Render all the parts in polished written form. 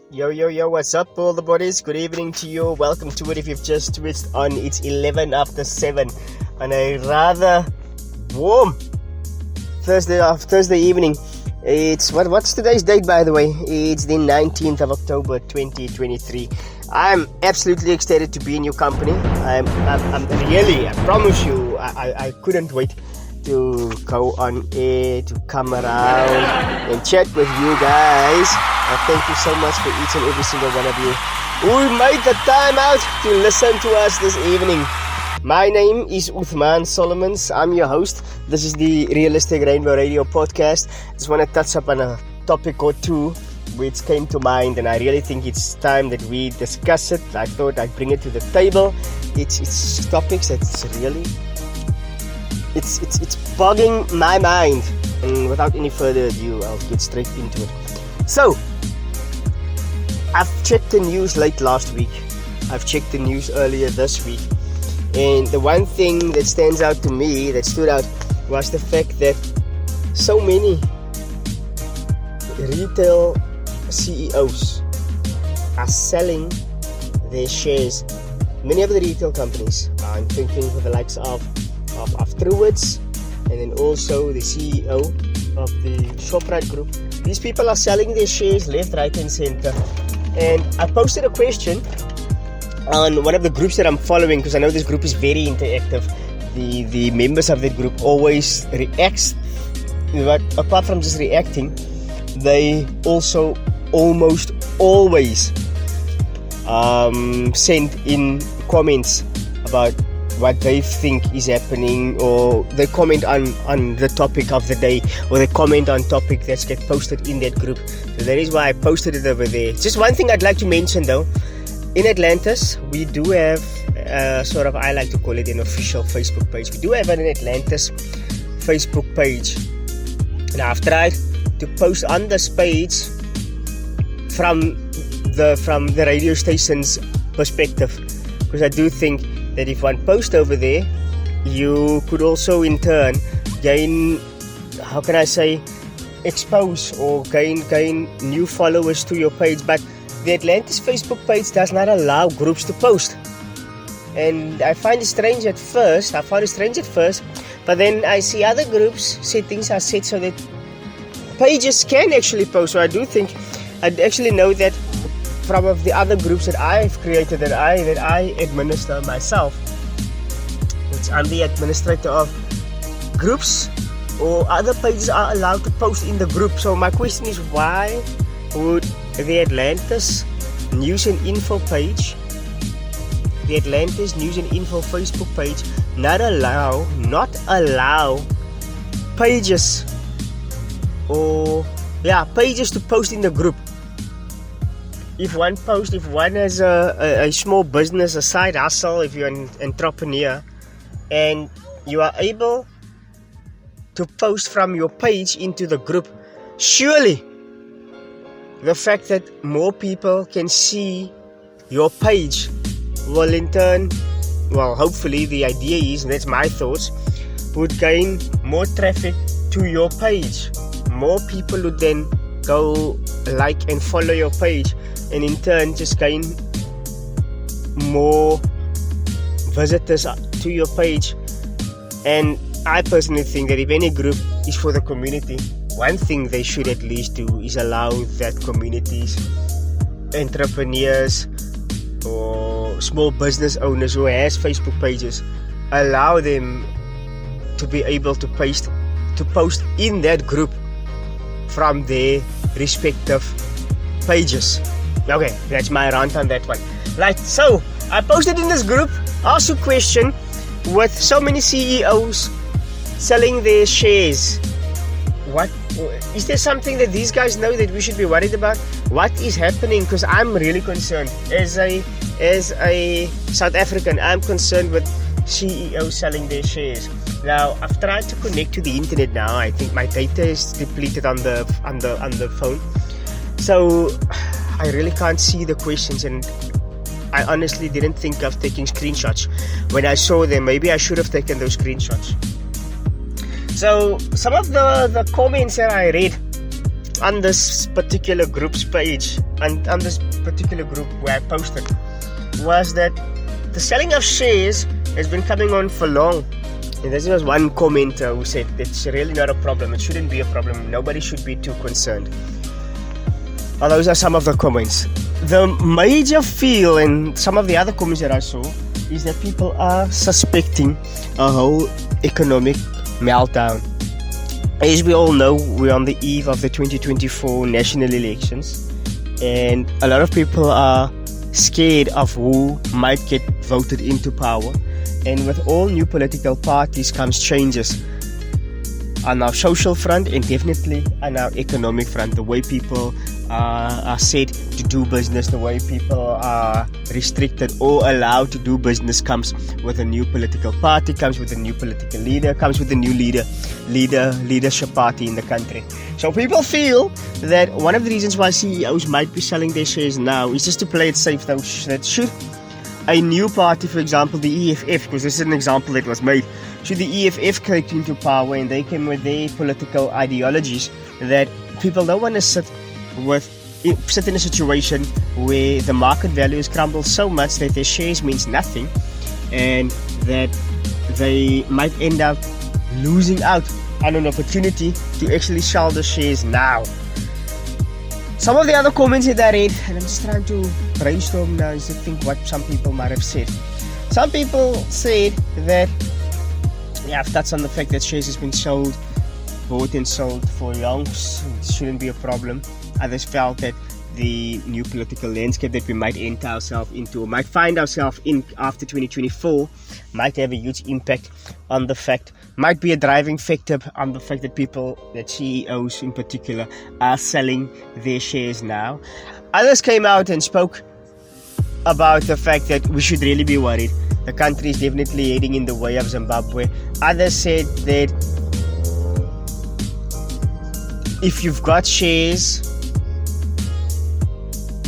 Yo, what's up all the buddies? Good evening to you. Welcome to it if you've just switched on. It's 11 after 7 on a rather warm Thursday evening. It's what's today's date, by the way? It's the 19th of October 2023. I'm absolutely excited to be in your company. I'm really, I promise you, I couldn't wait to go on air, to come around and chat with you guys. Thank you so much for each and every single one of you who made the time out to listen to us this evening. My name is Uthman Solomons. I'm your host. This is the Realistic Rainbow Radio podcast. Just want to touch up on a topic or two which came to mind, and I really think it's time that we discuss it. I thought I'd bring it to the table. It's topics that's really it's bogging my mind. And without any further ado, I'll get straight into it. So, I've checked the news late last week. I've checked the news earlier this week. And the one thing that stands out to me, that stood out, was the fact that so many retail CEOs are selling their shares. Many of the retail companies, I'm thinking of the likes of Truworths, and then also the CEO of the Shoprite Group. These people are selling their shares left, right and center. And I posted a question on one of the groups that I'm following, because I know this group is very interactive. The members of that group always react, but apart from just reacting, they also almost always send in comments about what they think is happening, or they comment on the topic of the day, or they comment on topic that's get posted in that group. So that is why I posted it over there. Just one thing I'd like to mention though, in Atlantis we do have sort of, I like to call it an official Facebook page. We do have an Atlantis Facebook page. Now I've tried to post on this page from the radio station's perspective, because I do think that if one posts over there, you could also in turn gain, how can I say, expose or gain new followers to your page. But the Atlantis Facebook page does not allow groups to post, and I find it strange at first. But then I see other groups settings are set so that pages can actually post. So I do think, I actually know that from of the other groups that I've created, that I administer myself, which I'm the administrator of groups, or other pages are allowed to post in the group. So my question is, why would the Atlantis News and Info page, the Atlantis News and Info Facebook page, not allow pages to post in the group? If one has a small business, a side hustle, if you're an entrepreneur, and you are able to post from your page into the group, surely the fact that more people can see your page will in turn, well, hopefully the idea is, and that's my thoughts, would gain more traffic to your page. More people would then go like and follow your page, and in turn just gain more visitors to your page. And I personally think that if any group is for the community, one thing they should at least do is allow that communities, entrepreneurs or small business owners who has Facebook pages, allow them to be able to post in that group from their respective pages. Okay, that's my rant on that one. Right, so I posted in this group, asked a question, with so many CEOs selling their shares. What is there something that these guys know that we should be worried about? What is happening? Because I'm really concerned as a South African. I'm concerned with CEOs selling their shares. Now I've tried to connect to the internet now. I think my data is depleted on the phone, so I really can't see the questions, and I honestly didn't think of taking screenshots. When I saw them, maybe I should have taken those screenshots. So some of the comments that I read on this particular group's page, and on this particular group where I posted, was that the selling of shares has been coming on for long. And there was one commenter who said it's really not a problem, it shouldn't be a problem, nobody should be too concerned. Well, those are some of the comments. The major feel and some of the other comments that I saw is that people are suspecting a whole economic meltdown. As we all know, we're on the eve of the 2024 national elections, and a lot of people are scared of who might get voted into power. And with all new political parties comes changes on our social front and definitely on our economic front. The way people are said to do business, the way people are restricted or allowed to do business comes with a new political party, comes with a new political leader, comes with a new leadership party in the country. So people feel that one of the reasons why CEOs might be selling their shares now is just to play it safe, that should a new party, for example the EFF, because this is an example that was made, should the EFF come into power and they came with their political ideologies, that people don't want to sit in a situation where the market values crumble so much that their shares means nothing, and that they might end up losing out on an opportunity to actually sell the shares now. Some of the other comments that I read, and I'm just trying to brainstorm now, is to think what some people might have said. Some people said that, I've touched on the fact that shares has been bought and sold for long, it shouldn't be a problem. Others felt that the new political landscape that we might enter ourselves into, or might find ourselves in after 2024, might have a huge impact on the fact, might be a driving factor on the fact that CEOs in particular are selling their shares now. Others came out and spoke about the fact that we should really be worried. The country is definitely heading in the way of Zimbabwe. Others said that if you've got shares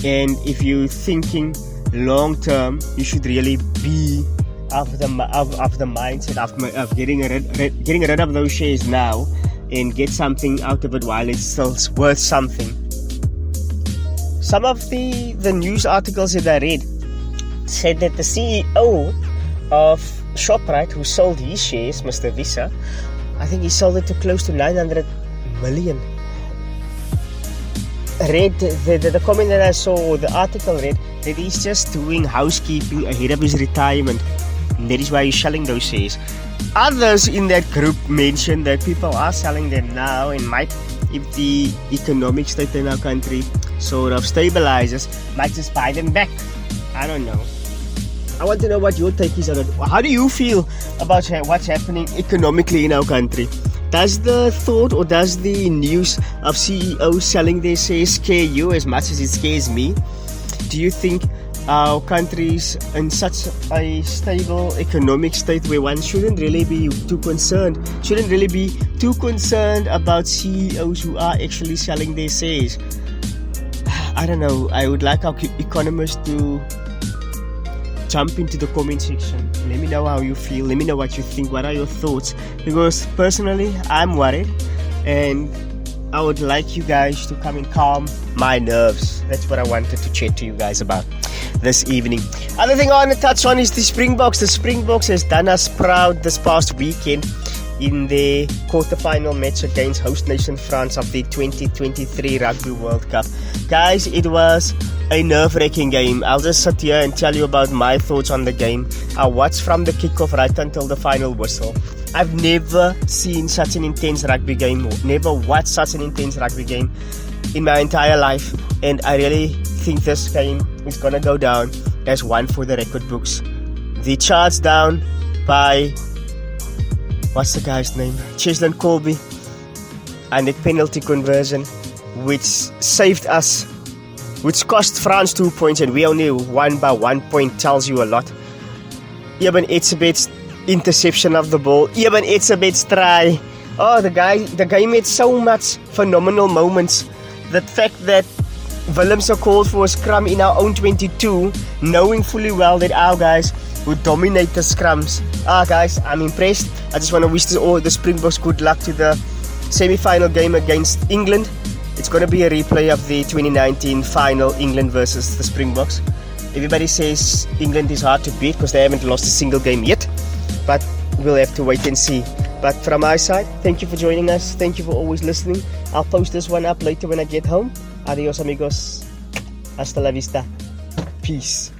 and if you're thinking long term, you should really be of the mindset of getting rid of those shares now and get something out of it while it's still worth something. Some of the news articles that I read said that the CEO of Shoprite, who sold his shares, Mr. Visa, I think he sold it to close to 900 million. Read the comment that I saw, or the article read, that he's just doing housekeeping ahead of his retirement, and that is why he's selling those shares. Others in that group mentioned that people are selling them now and might, if the economic state in our country sort of stabilizes, might just buy them back. I don't know. I want to know what your take is on it. How do you feel about what's happening economically in our country? Does the thought or does the news of CEOs selling their shares scare you as much as it scares me? Do you think our country is in such a stable economic state where one shouldn't really be too concerned about CEOs who are actually selling their shares? I don't know. I would like our economists to jump into the comment section. Let me know how you feel. Let me know what you think. What are your thoughts? Because personally, I'm worried, and I would like you guys to come and calm my nerves. That's what I wanted to chat to you guys about this evening. Other thing I want to touch on is the Springboks. The Springboks has done us proud this past weekend in the quarter-final match against host nation France of the 2023 Rugby World Cup. Guys, it was a nerve-wracking game. I'll just sit here and tell you about my thoughts on the game. I watched from the kickoff right until the final whistle. I've never seen such an intense rugby game, or never watched such an intense rugby game in my entire life, and I really think this game is going to go down as one for the record books. The charge down by, what's the guy's name? Cheslin Colby, and the penalty conversion, which saved us, which cost France 2 points, and we only won by 1 point, tells you a lot. Eben Etzebeth's interception of the ball, Eben Etzebeth's try. Oh, the game had so much phenomenal moments. The fact that Willemse called for a scrum in our own 22, knowing fully well that our guys would dominate the scrums. Guys, I'm impressed. I just want to wish the Springboks good luck to the semi-final game against England, It's going to be a replay of the 2019 final, England versus the Springboks. Everybody says England is hard to beat because they haven't lost a single game yet, but we'll have to wait and see. But from my side, thank you for joining us. Thank you for always listening. I'll post this one up later when I get home. Adios amigos. Hasta la vista. Peace.